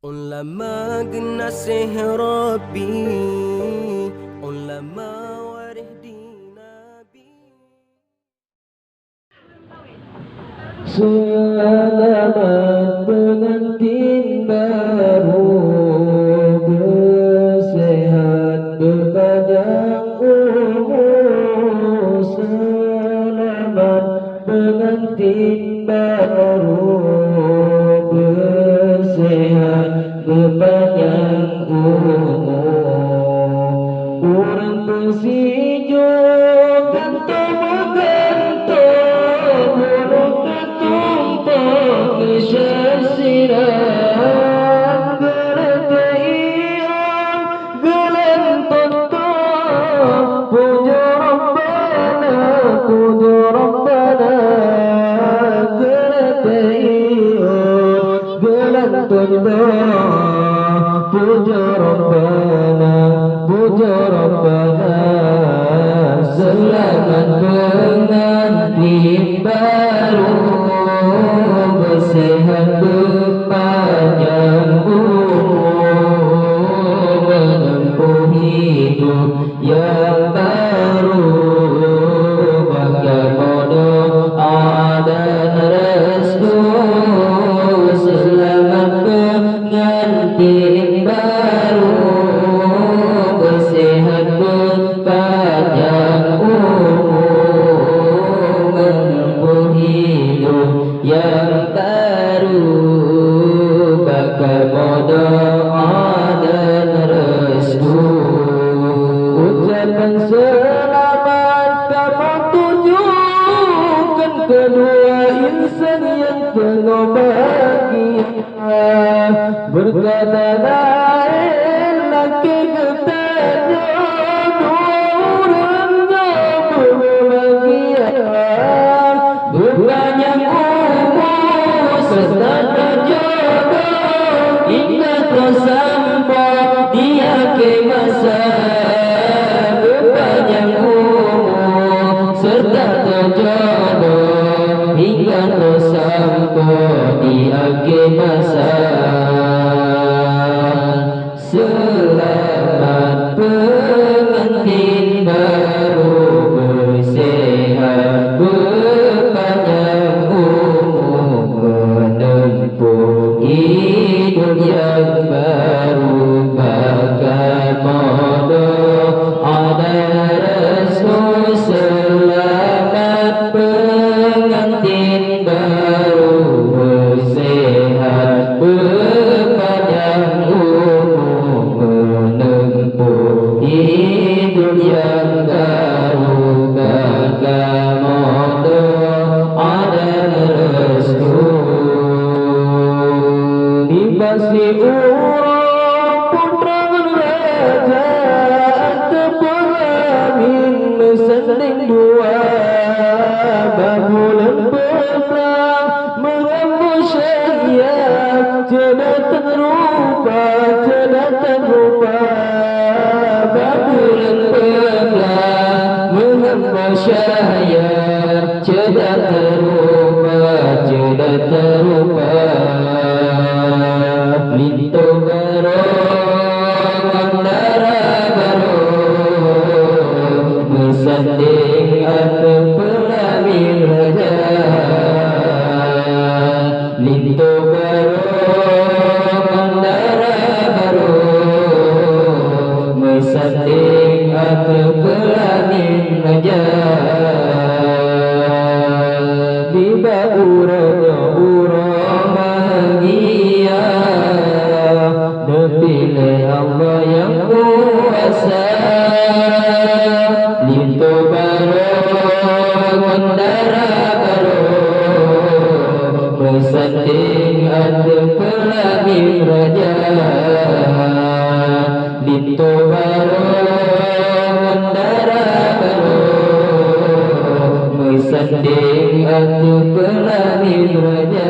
لما قلنا سه ربي لما وره دينا بي Selamat pengantin baru, bersehat berpanjang umur. Selamat pengantin baru, bersehat berpanjang umur. Orang bersijil gantung menggantung, burung ketumpang kesyasiran. Geletaian gelentontong, puja Rabbana, puja Rabbana. Geletaian gelentontong, puja Rabbana, puja Rabbana. Selamat pengantin baru, bersehat berpanjang umur, menempuh hidup yang baru. Bagaimana dan restu. Selamat pengantin baru, bersehat berpanjang umur, menempuh hidup yang baru. Bagaimana dan restu. Ucapan selamat kamu tujukan kedua insan yang tengah bahagia. Berkata lain laki katanya, nurnya berbahagia. Berpanjang umur serta terjodoh, hingga tersampai di akhir masa. Berpanjang umur serta terjodoh, hingga tersampai di akhir masa. Selamat pengantin baru, bersehat berpanjang umur, menempuh hidup yang baru. Bagaimana ada restu. Selamat pengantin baru, bersehat berpanjang umur, menempuh hidup yang baru. Bagaimana ada restu. Dibasi urang putra raja, terpelamin sending dua. Babulan berpelang mengambil syariat, tiada terlupa, tiada terlupa. Babulan berpelang mengambil syariat, tiada terlupa, tiada terlupa. Lintu barong mandara barong, bersanding atau pelamin raja. Lintu barong mandara barong, bersanding atau pelamin raja. Di bauranya urang bahagia, dipilih Allah yang kuasa. Lintu barong mandara barong, bersanding atau pelamin raja. Lintu barong mandara barong, bersanding atau pelamin raja.